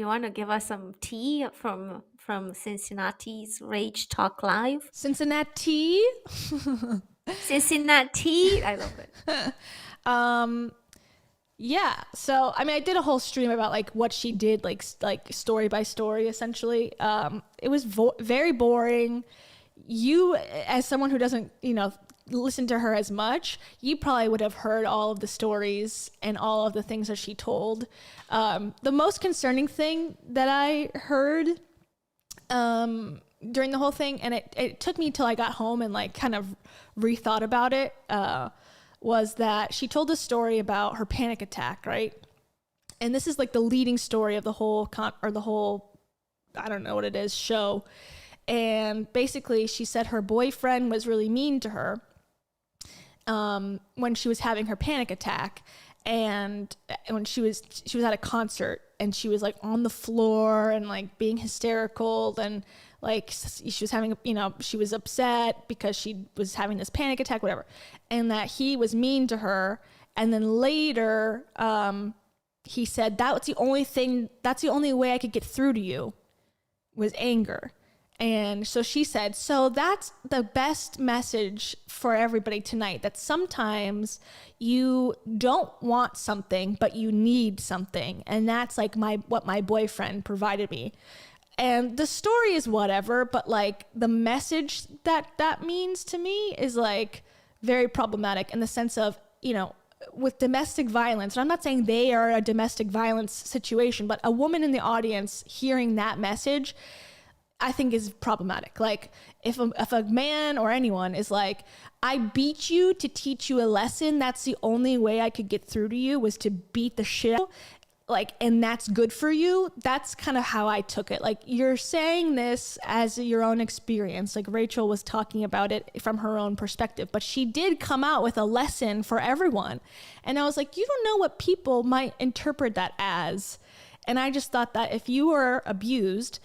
You want to give us some tea from Cincinnati's Rage Talk Live? Cincinnati. Cincinnati, I love it. Yeah. So, I mean, I did a whole stream about like what she did, like story by story, essentially. It was very boring. You, as someone who doesn't, listen to her as much, you probably would have heard all of the stories and all of the things that she told. The most concerning thing that I heard during the whole thing, and it took me till I got home and like kind of rethought about it, was that she told a story about her panic attack, right? And this is like the leading story of the whole I don't know what it is, show. And basically she said her boyfriend was really mean to her when she was having her panic attack. And when she was at a concert and she was like on the floor and like being hysterical, and like she was having, she was upset because she was having this panic attack, whatever. And that he was mean to her. And then later, he said, that's the only way I could get through to you was anger. And so she said, so that's the best message for everybody tonight, that sometimes you don't want something, but you need something. And that's like what my boyfriend provided me. And the story is whatever, but like the message that means to me is like very problematic in the sense of, with domestic violence. And I'm not saying they are a domestic violence situation, but a woman in the audience hearing that message, I think is problematic. Like if a man or anyone is like, I beat you to teach you a lesson, that's the only way I could get through to you was to beat the shit out, like, and that's good for you. That's kind of how I took it. Like, you're saying this as your own experience. Like Rachel was talking about it from her own perspective, but she did come out with a lesson for everyone. And I was like, you don't know what people might interpret that as. And I just thought that if you were abused,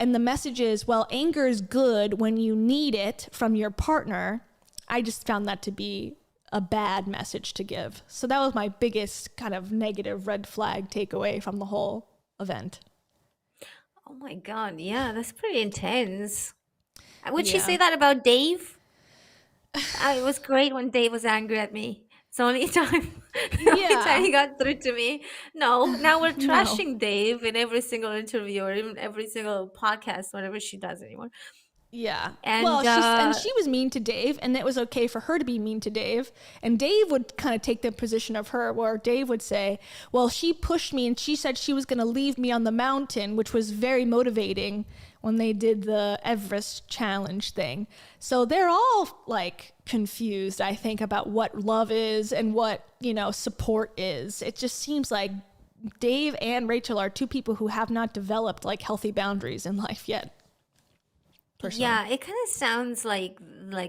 and the message is, well, anger is good when you need it from your partner, I just found that to be a bad message to give. So that was my biggest kind of negative red flag takeaway from the whole event. Oh my God. Yeah, that's pretty intense. Would she Yeah. say that about Dave? It was great when Dave was angry at me. It's the only time, the only time Yeah. he got through to me. No, now we're No. trashing Dave in every single interview or even every single podcast, whatever she does anymore. Yeah. And Well, she was mean to Dave, and it was okay for her to be mean to Dave. And Dave would kind of take the position of her, where Dave would say, well, she pushed me and she said she was going to leave me on the mountain, which was very motivating when they did the Everest challenge thing. So they're all like confused, I think, about what love is and what, support is. It just seems like Dave and Rachel are two people who have not developed like healthy boundaries in life yet. Personally. yeah, it kind of sounds like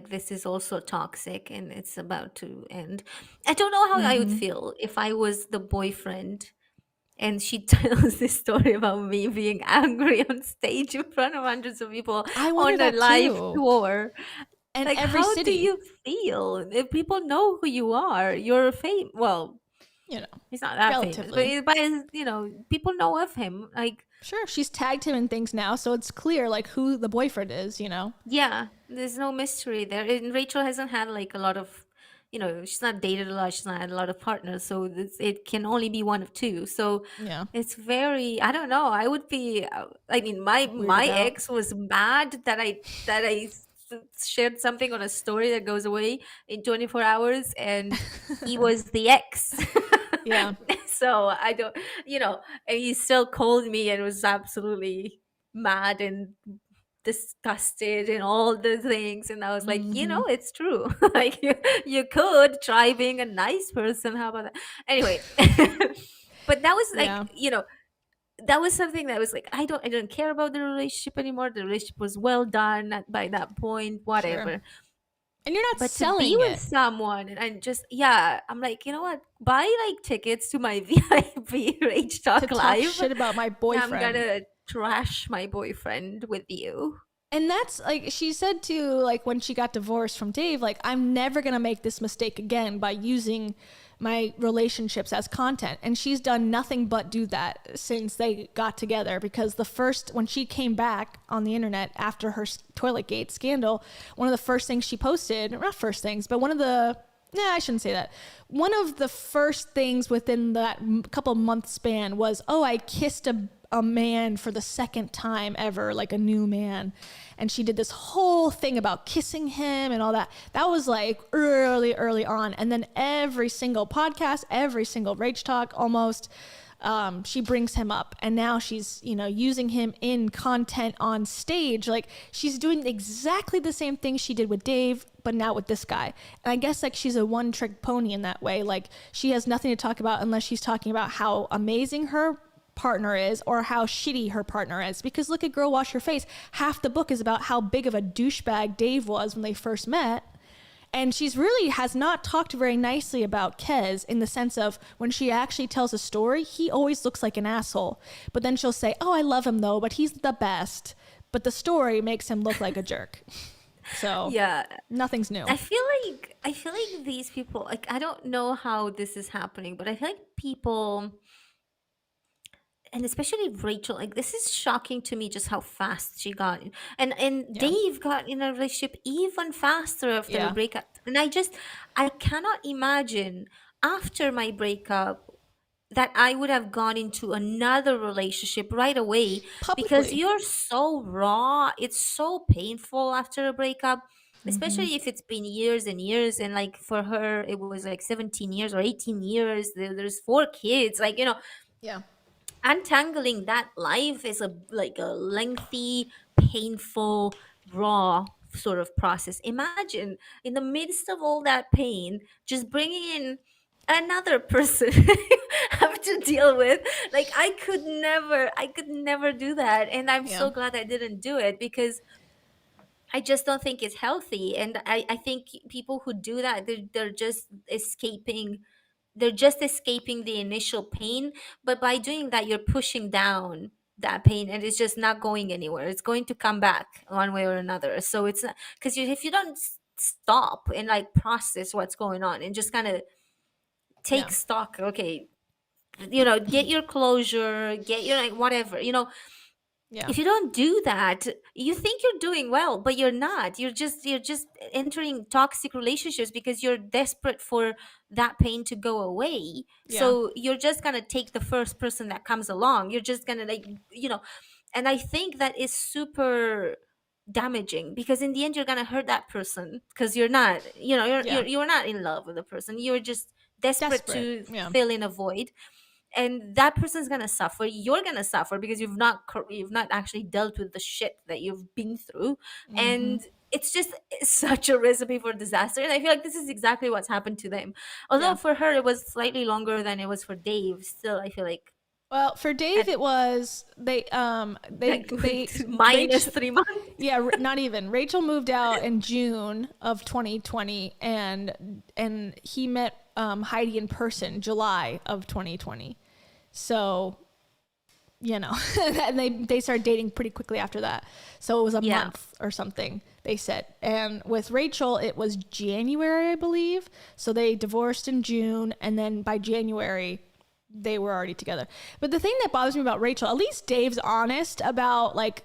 this is also toxic and it's about to end. I don't know how I would feel if I was the boyfriend and she tells this story about me being angry on stage in front of hundreds of people I wonder on a that live too. tour. And Like, every how do city, you feel if people know who you are? You're famous. Well, you know, he's not that famous, but relatively. people know of him. Like, Sure, she's tagged him in things now, so it's clear like who the boyfriend is. yeah, there's no mystery there. And Rachel hasn't had like a lot of, she's not dated a lot. She's not had a lot of partners, so it can only be one of two. So Yeah. it's very, I don't know. I would be. I mean, my Weirded out. ex was mad that shared something on a story that goes away in 24 hours, and he was the ex. Yeah. So I don't, and he still called me and was absolutely mad and disgusted and all the things. And I was like, it's true. Like you could try being a nice person. How about that? Anyway, but that was like, Yeah. that was something that was like, I don't care about the relationship anymore. The relationship was well done by that point, Sure. whatever. And you're not But to be selling with it someone and just, yeah, I'm like, you know what? Buy like tickets to my VIP Rage to Talk talk Live. shit about my And I'm boyfriend. gonna trash my boyfriend with you. And that's like she said to like when she got divorced from Dave, like I'm never gonna make this mistake again by using my relationships as content. And she's done nothing but do that since they got together, because when she came back on the internet after her Toiletgate scandal, one of the first things she posted, not first things, but I shouldn't say that. One of the first things within that couple month span was, oh, I kissed a man for the second time ever, like a new man. And she did this whole thing about kissing him and all that. That was like early on. And then every single podcast, every single Rach talk almost, she brings him up. And now she's, using him in content on stage. Like, she's doing exactly the same thing she did with Dave, but now with this guy. And I guess like she's a one-trick pony in that way. Like, she has nothing to talk about unless she's talking about how amazing her partner is or how shitty her partner is. Because look at Girl Wash Your Face. Half the book is about how big of a douchebag Dave was when they first met. And she's really has not talked very nicely about Kez, in the sense of when she actually tells a story, he always looks like an asshole. But then she'll say, oh, I love him though, but he's the best. But the story makes him look like a jerk. So Yeah. nothing's new. I feel like these people, like, I don't know how this is happening, but I feel like people, and especially Rachel, like, this is shocking to me just how fast she got in. And Yeah. Dave got in a relationship even faster after a Yeah. breakup. And I cannot imagine after my breakup that I would have gone into another relationship right away, because Publicly. you're so raw. It's so painful after a breakup, especially if it's been years and years. And like for her, it was like 17 years or 18 years. There's 4 kids. Like, Yeah. untangling that life is a lengthy, painful, raw sort of process. Imagine in the midst of all that pain, just bringing in another person you have to deal with. Like, I could never do that, and I'm Yeah. so glad I didn't do it, because I just don't think it's healthy. And I think people who do that, they're just escaping the initial pain. But by doing that, you're pushing down that pain, and it's just not going anywhere. It's going to come back one way or another. So it's not, because if you don't stop and like process what's going on and just kind of take Yeah. stock, okay, get your closure, get your, like, whatever, Yeah. if you don't do that, you think you're doing well, but you're not. You're just entering toxic relationships because you're desperate for that pain to go away. Yeah. So you're just gonna take the first person that comes along. You're just gonna, like, and I think that is super damaging, because in the end you're gonna hurt that person, because you're not, Yeah. you're not in love with the person. You're just desperate Desperate. to Yeah. fill in a void, and that person's gonna suffer. You're gonna suffer because you've not actually dealt with the shit that you've been through. And it's such a recipe for disaster, and I feel like this is exactly what's happened to them. Although Yeah. for her it was slightly longer than it was for Dave, still I feel like Well, for Dave, at it was like they minus Rachel, 3 months. yeah, not even. Rachel moved out in June of 2020, and he met Heidi in person July of 2020. So, and they started dating pretty quickly after that. So it was a Yeah. month or something, they said. And with Rachel, it was January, I believe. So they divorced in June, and then by January they were already together. But the thing that bothers me about Rachel, at least Dave's honest about, like,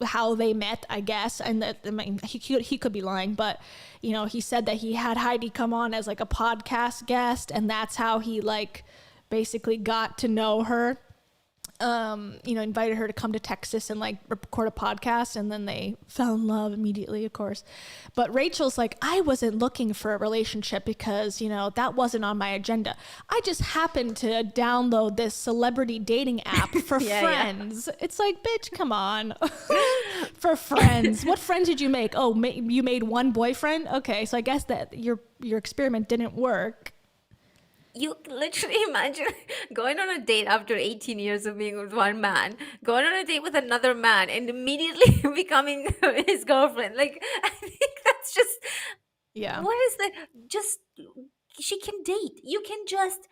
how they met, I guess. And that, I mean, he could be lying, but he said that he had Heidi come on as like a podcast guest, and that's how he like basically got to know her. Invited her to come to Texas and like record a podcast, and then they fell in love immediately, of course. But Rachel's like, I wasn't looking for a relationship because, that wasn't on my agenda. I just happened to download this celebrity dating app for Yeah, friends. It's like, bitch, come on. For friends. What friends did you make? Oh, you made one boyfriend? Okay, so I guess that your experiment didn't work. You literally imagine going on a date after 18 years of being with one man, going on a date with another man, and immediately becoming his girlfriend. Like, I think that's just, Yeah. what is that? Just, she can date. You can just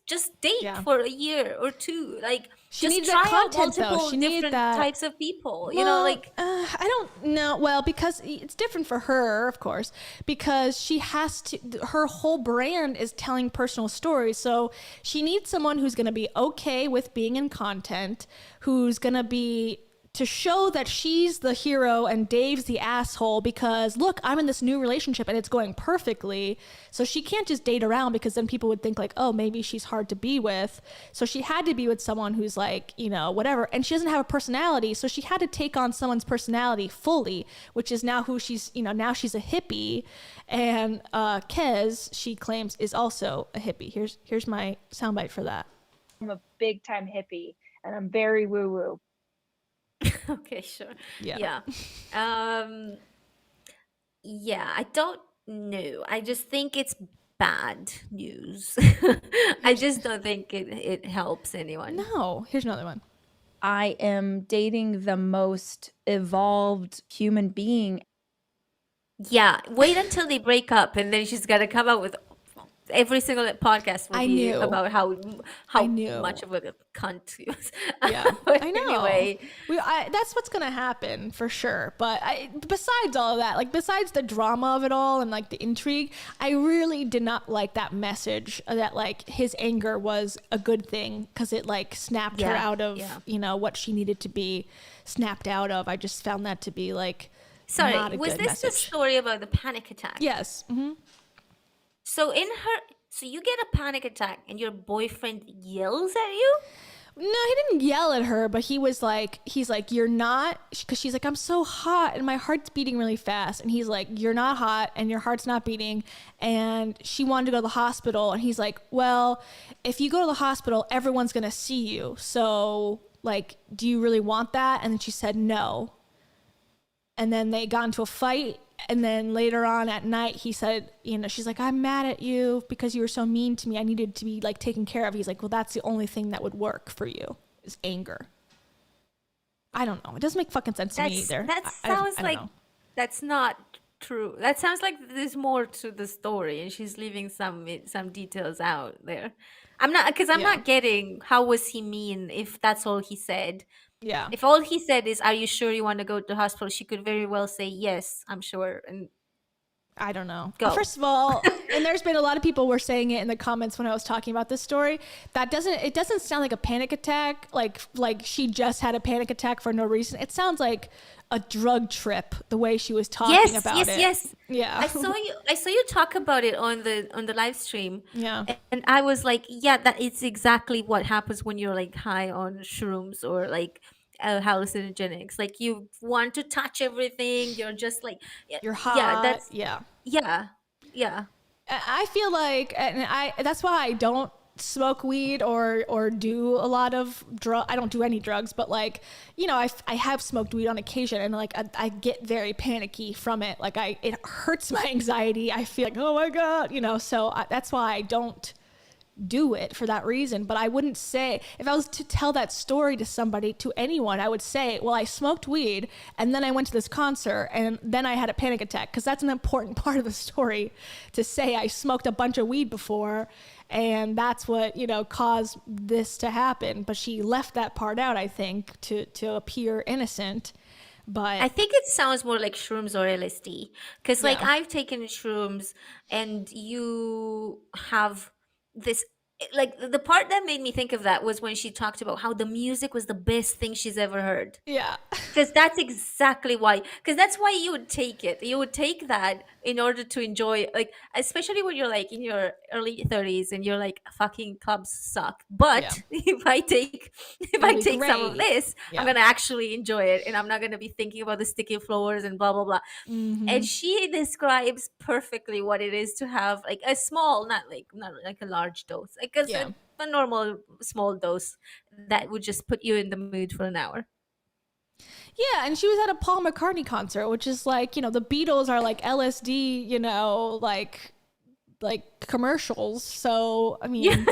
just date Yeah. for a year or two, like She just needs that try out content though. multiple She needed different that. types of people, Well, like I don't know. Well, because it's different for her, of course, because she has to, her whole brand is telling personal stories. So she needs someone who's going to be okay with being in content, who's going to be to show that she's the hero and Dave's the asshole because look, I'm in this new relationship and it's going perfectly. So she can't just date around because then people would think like, oh, maybe she's hard to be with. So she had to be with someone who's like, whatever. And she doesn't have a personality. So she had to take on someone's personality fully, which is now who she's, now she's a hippie. And Kez, she claims, is also a hippie. Here's my soundbite for that. I'm a big time hippie and I'm very woo woo. Okay, sure. Yeah. Yeah, I don't know. I just think it's bad news. I just don't think it helps anyone. No, here's another one. I am dating the most evolved human being. Yeah, wait until they break up and then she's got to come out with every single podcast will I be knew. about how I knew. much of a cunt he was. Yeah, But I know. Anyway, that's what's gonna happen for sure. But besides all of that, like besides the drama of it all and like the intrigue, I really did not like that message that like his anger was a good thing because it like snapped her out of what she needed to be snapped out of. I just found that to be like sorry, not a was good this message. the story about the panic attack? Yes. Mm-hmm. So you get a panic attack and your boyfriend yells at you? No, he didn't yell at her, but he's like, you're not, because she's like, I'm so hot and my heart's beating really fast. And he's like, you're not hot and your heart's not beating. And she wanted to go to the hospital. And he's like, well, if you go to the hospital, everyone's going to see you. So like, do you really want that? And then she said, no. And then they got into a fight. And then later on at night, he said, she's like, I'm mad at you because you were so mean to me. I needed to be like taken care of. He's like, well, that's the only thing that would work for you is anger. I don't know. It doesn't make fucking sense to me either. That sounds like that's not true. That sounds like there's more to the story and she's leaving some details out there. I'm not getting how was he mean if that's all he said. Yeah. If all he said is, are you sure you want to go to the hospital? She could very well say, yes, I'm sure. And I don't know. go. First of all, and there's been a lot of people were saying it in the comments when I was talking about this story. It doesn't sound like a panic attack. Like she just had a panic attack for no reason. It sounds like a drug trip the way she was talking about it. Yes. Yeah. I saw you talk about it on the live stream. Yeah. And I was like, yeah, that it's exactly what happens when you're like high on shrooms or like hallucinogenics. Like you want to touch everything. You're just like, You're hot. Yeah. I feel like, and that's why I don't smoke weed or do a lot of I don't do any drugs, but like, I have smoked weed on occasion and like I get very panicky from it. Like it hurts my anxiety. I feel like, oh my God, so that's why I don't do it for that reason. But I wouldn't say, if I was to tell that story to somebody, to anyone, I would say, well, I smoked weed and then I went to this concert and then I had a panic attack, because that's an important part of the story, to say I smoked a bunch of weed before and that's what caused this to happen. But she left that part out, I think, to appear innocent. But I think it sounds more like shrooms or LSD, because like I've taken shrooms and you have this, like the part that made me think of that was when she talked about how the music was the best thing she's ever heard. Yeah. Because that's exactly why. Because that's why you would take it. You would take that in order to enjoy, like, especially when you're like in your early 30s and you're like, fucking clubs suck. But if I take some of this, I'm gonna actually enjoy it, and I'm not gonna be thinking about the sticky floors and blah blah blah. Mm-hmm. And she describes perfectly what it is to have like a small, not like a large dose, like a normal small dose that would just put you in the mood for an hour. Yeah, and she was at a Paul McCartney concert, which is like, the Beatles are like LSD, like commercials. So, I mean,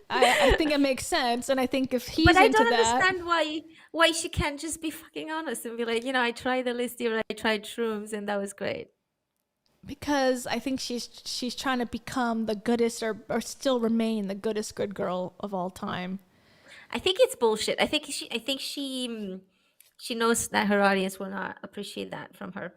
I think it makes sense. And I think if he's into that. But I don't understand why she can't just be fucking honest and be like, I tried LSD or I tried shrooms and that was great. because I think she's trying to become the goodest, or still remain the goodest good girl of all time. I think it's bullshit. She knows that her audience will not appreciate that from her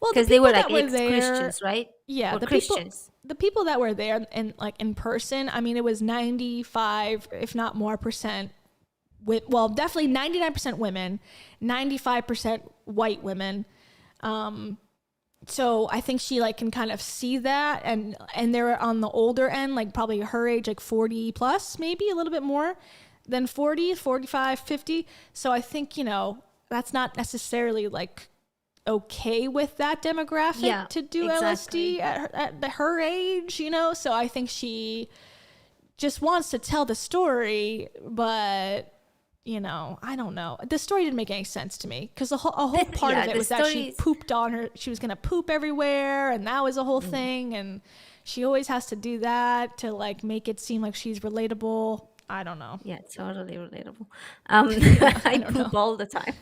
Well, the because they people were like that were there, ex-Christians, right? yeah, Or Christians. the people that were there in like in person, I mean, it was 95, if not more percent, with, well, definitely 99% women, 95% white women. So I think she like can kind of see that, and they're on the older end, like probably her age, like 40 plus, maybe a little bit more than 40, 45, 50. So I think, that's not necessarily like okay with that demographic Yeah, to do exactly. LSD at her age, So I think she just wants to tell the story, but I don't know. The story didn't make any sense to me because a whole part Yeah, of it the was that she stories. pooped on her. She was gonna poop everywhere, and that was a whole thing. And she always has to do that to like make it seem like she's relatable. I don't know. Yeah, totally relatable. Yeah, I I don't know. poop all the time.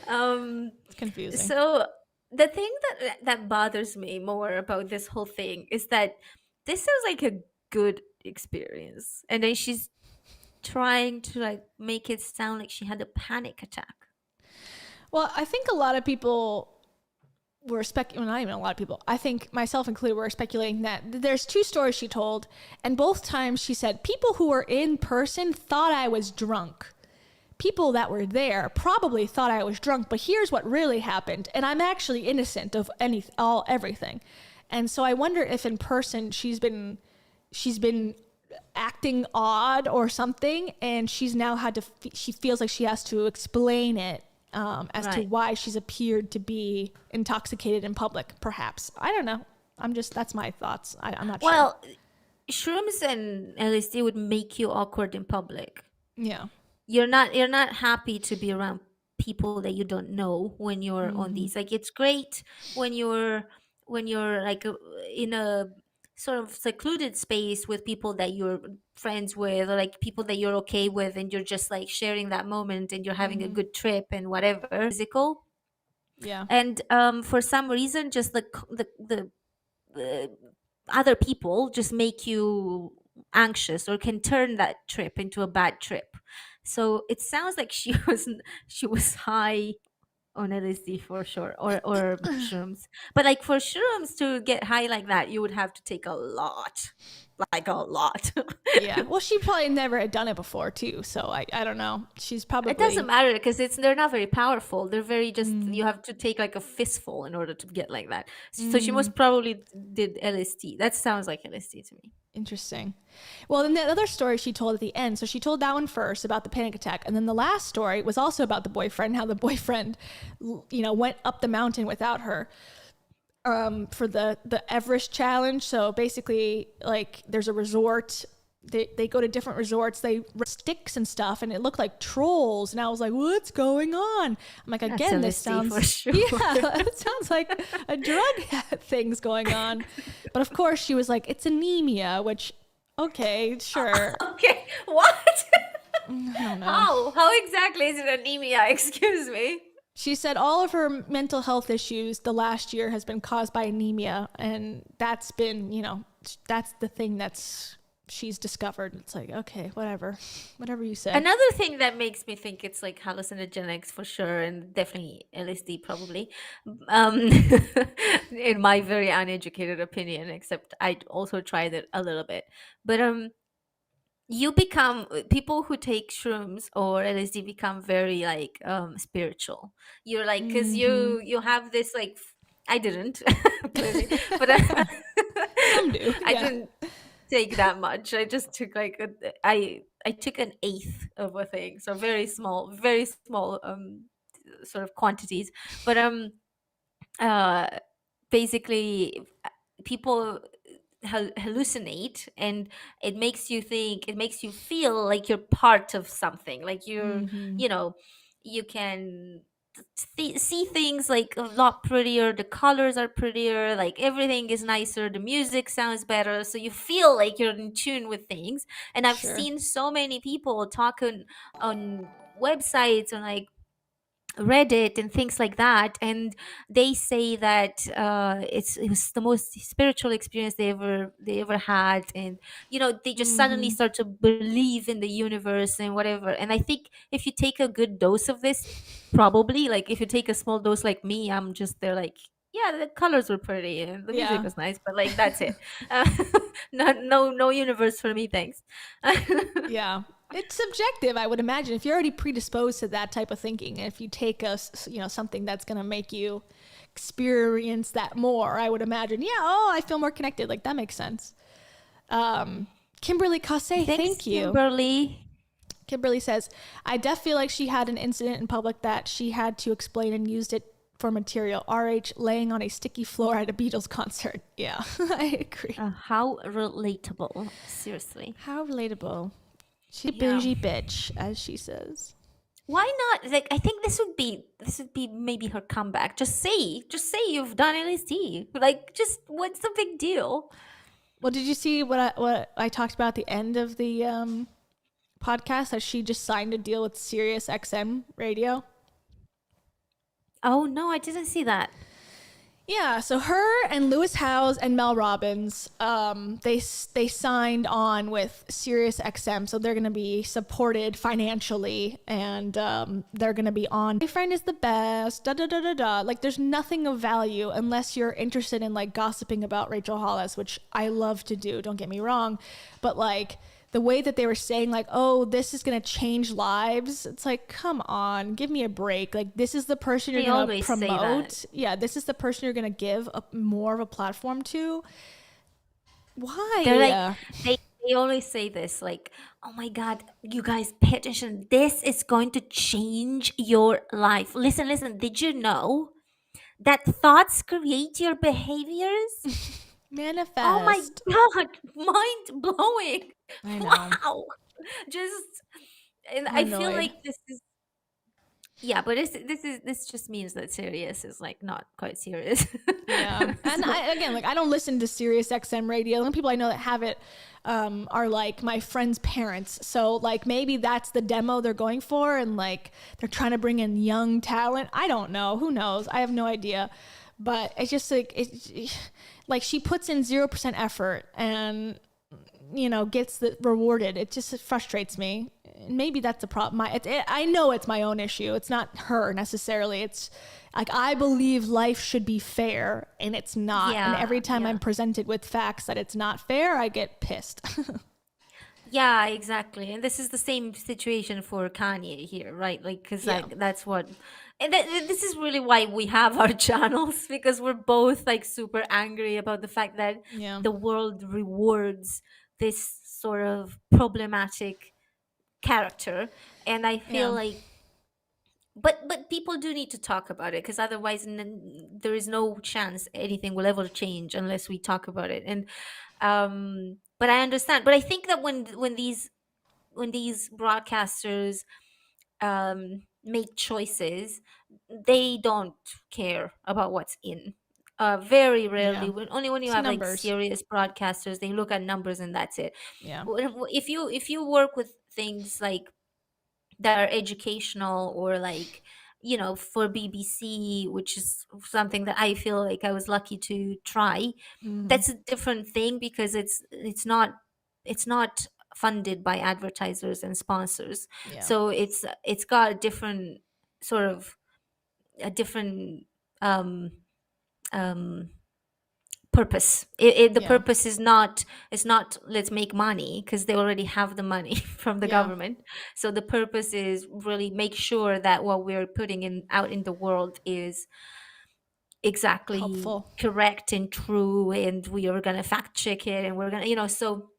um, It's confusing. so the thing that bothers me more about this whole thing is that this sounds like a good experience, and then she's trying to like make it sound like she had a panic attack. Well, I think a lot of people were speculating, well, not even a lot of people, I think myself included, were speculating that there's two stories she told, and both times she said people who were in person thought I was drunk. People that were there probably thought I was drunk, but here's what really happened, and I'm actually innocent of everything. And so I wonder if in person she's been acting odd or something, and she's now she feels like she has to explain it, as to Right. why she's appeared to be intoxicated in public, perhaps. I don't know. That's my thoughts. I'm not sure. Well, shrooms and LSD would make you awkward in public. Yeah. You're not happy to be around people that you don't know when you're on these. Like it's great when you're like in a sort of secluded space with people that you're friends with, or like people that you're okay with, and you're just like sharing that moment and you're having a good trip and whatever physical. Yeah. And for some reason just the other people just make you anxious or can turn that trip into a bad trip. So it sounds like she was high on LSD for sure, or shrooms. But like for shrooms to get high like that, you would have to take a lot, like a lot. Yeah. Well, she probably never had done it before too, so I don't know. She's It doesn't probably. matter because they're not very powerful. They're very just you have to take like a fistful in order to get like that. So she most probably did LSD. That sounds like LSD to me. Interesting. Well, then the other story she told at the end, so she told that one first about the panic attack, and then the last story was also about the boyfriend, how the boyfriend, went up the mountain without her, for the Everest challenge. So basically, like, there's a resort. They go to different resorts. They sticks and stuff, and it looked like trolls. And I was like, "What's going on?" I'm like, That's again, this LSD sounds for sure. yeah, it sounds like a drug thing's going on. But of course, she was like, "It's anemia," which, okay, sure. Okay, what? I don't know. How exactly is it anemia? Excuse me. She said all of her mental health issues the last year has been caused by anemia, and that's been, that's the thing she's discovered. It's like, okay, whatever you say. Another thing that makes me think it's like hallucinogenics for sure, and definitely LSD probably, um, in my very uneducated opinion. Except I also tried it a little bit, but you become people who take shrooms or LSD become very like spiritual. You're like because you have this like I didn't clearly, but Some do, I yeah. didn't take that much. I just took like I took an eighth of a thing, so very small sort of quantities. But uh basically people hallucinate, and it makes you feel like you're part of something, like you know you can see things like a lot prettier, the colors are prettier, like everything is nicer, the music sounds better, so you feel like you're in tune with things. And I've Sure. seen so many people talk on websites and like Reddit and things like that, and they say that it was the most spiritual experience they ever had, and they just suddenly start to believe in the universe and whatever. And I think if you take a good dose of this, probably, like, if you take a small dose like me, I'm just there like, yeah, the colors were pretty and the music Yeah. was nice, but like that's it. uh, no universe for me, thanks. Yeah. It's subjective, I would imagine. If you're already predisposed to that type of thinking, and if you take something that's going to make you experience that more, I would imagine, yeah, oh, I feel more connected. Like, that makes sense. Kimberly Casse, Thanks, thank you. Kimberly. Kimberly says, I def feel like she had an incident in public that she had to explain and used it for material. RH laying on a sticky floor at a Beatles concert. Yeah, I agree. How relatable, seriously. How relatable. She's a Yeah. bougie bitch, as she says. Why not? Like, I think this would be maybe her comeback. Just say you've done LSD. Like, just what's the big deal? Well, did you see what I talked about at the end of the podcast? That she just signed a deal with Sirius XM radio. Oh no, I didn't see that. Yeah, so her and Lewis Howes and Mel Robbins, they signed on with Sirius XM, so they're going to be supported financially, and they're going to be on. My friend is the best. Da da da da da. Like, there's nothing of value unless you're interested in like gossiping about Rachel Hollis, which I love to do. Don't get me wrong, but like, the way that they were saying like, oh, this is going to change lives. It's like, come on, give me a break. Like, this is the person you're going to always say that. promote. Yeah, this is the person you're going to give more of a platform to. Why? They're like, they always say this, like, oh my God, you guys pay attention. This is going to change your life. Listen. Did you know that thoughts create your behaviors? Manifest. Oh my God, mind blowing. I know. Wow. Just, and I'm I feel annoyed. like this is, yeah, but this just means that Sirius is like not quite serious. Yeah. And I don't listen to Sirius XM radio. The only people I know that have it are like my friends' parents. So like maybe that's the demo they're going for, and like they're trying to bring in young talent. I don't know. Who knows? I have no idea. But it's just like she puts in 0% effort and gets rewarded. It just frustrates me. Maybe that's a problem. I know it's my own issue. It's not her necessarily. It's like, I believe life should be fair, and it's not. Yeah, and every time yeah. I'm presented with facts that it's not fair, I get pissed. Yeah, exactly. And this is the same situation for Kanye here, right? Like, because Yeah. like that's what, and this is really why we have our channels, because we're both like super angry about the fact that Yeah. the world rewards this sort of problematic character. And I feel Yeah. like, but people do need to talk about it, because otherwise there is no chance anything will ever change unless we talk about it. And but I understand, but I think that when these broadcasters make choices, they don't care about what's in. Very rarely, Yeah. only when you It's have like numbers. serious broadcasters, they look at numbers and that's it. Yeah. If you work with things like that are educational, or like, for BBC, which is something that I feel like I was lucky to try, that's a different thing, because it's not funded by advertisers and sponsors. Yeah. So it's got a different sort of a different um um purpose. The Yeah. purpose is not let's make money, because they already have the money from the Yeah. government. So the purpose is really make sure that what we're putting in out in the world is exactly Helpful. correct and true, and we are gonna fact check it, and we're gonna, so,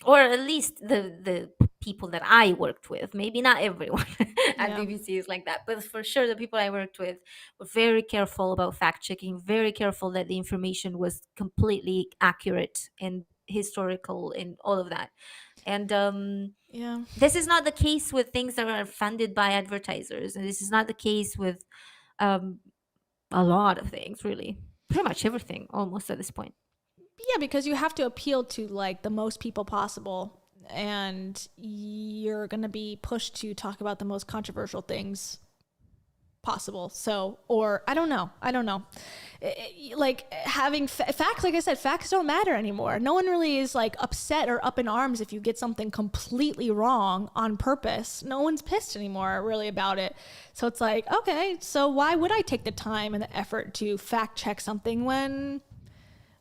or at least the people that I worked with, maybe not everyone at Yeah. BBC is like that, but for sure the people I worked with were very careful about fact checking, very careful that the information was completely accurate and historical and all of that. And Yeah. this is not the case with things that are funded by advertisers, and this is not the case with um, a lot of things, really, pretty much everything almost at this point. Yeah, because you have to appeal to like the most people possible, and you're going to be pushed to talk about the most controversial things possible. So, or I don't know. Like having facts, like I said, facts don't matter anymore. No one really is like upset or up in arms if you get something completely wrong on purpose. No one's pissed anymore really about it. So it's like, okay, so why would I take the time and the effort to fact check something when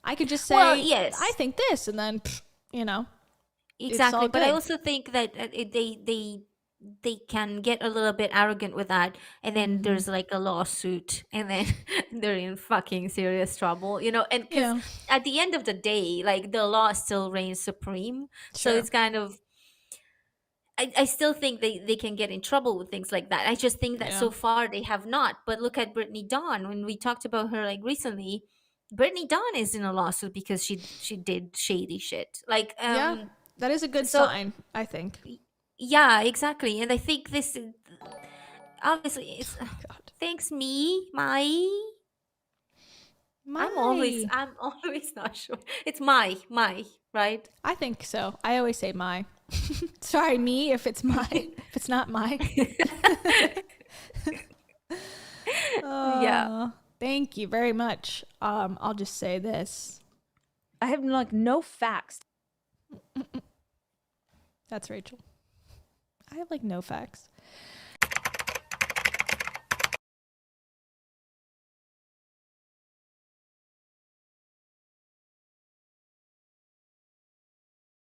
I could just say, Well, yes. I think this, and then, you know, Exactly, but I good. also think that they can get a little bit arrogant with that, and then there's like a lawsuit, and then they're in fucking serious trouble, you know. And because Yeah. at the end of the day, like the law still reigns supreme, so Sure. it's kind of. I still think they can get in trouble with things like that. I just think that Yeah. so far they have not. But look at Brittany Dawn. When we talked about her like recently, Brittany Dawn is in a lawsuit because she did shady shit. Like Yeah, that is a good so sign, I think. yeah, exactly. And I think this is obviously it's God. thanks me, my My. I'm always not sure. It's my, right? I think so. I always say my. Sorry, me, if it's my. If it's not my. Yeah. Thank you very much. I'll just say this. I have like no facts. That's Rachel. I have like no facts.